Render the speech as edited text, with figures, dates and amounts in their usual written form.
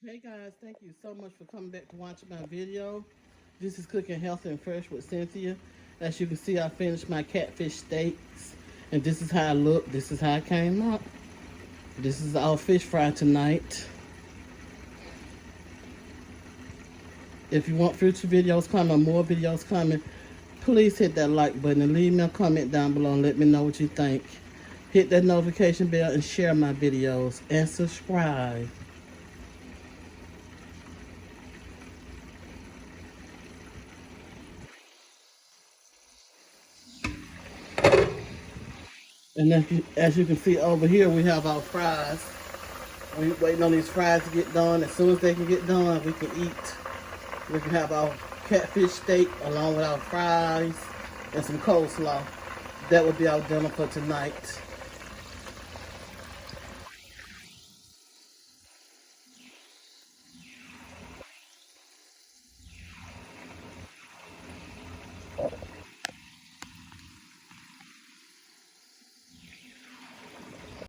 Hey guys, thank you so much for coming back to watch my video. This is Cooking Healthy and Fresh with Cynthia. As you can see, I finished my catfish steaks. And this is how I look. This is how it came out. This is our fish fry tonight. If you want future videos coming, more videos coming, please hit that like button and leave me a comment down below and let me know what you think. Hit that notification bell and share my videos and subscribe. And as you can see over here, we have our fries. We're waiting on these fries to get done. As soon as they can get done, we can eat. We can have our catfish steak along with our fries and some coleslaw. That will be our dinner for tonight.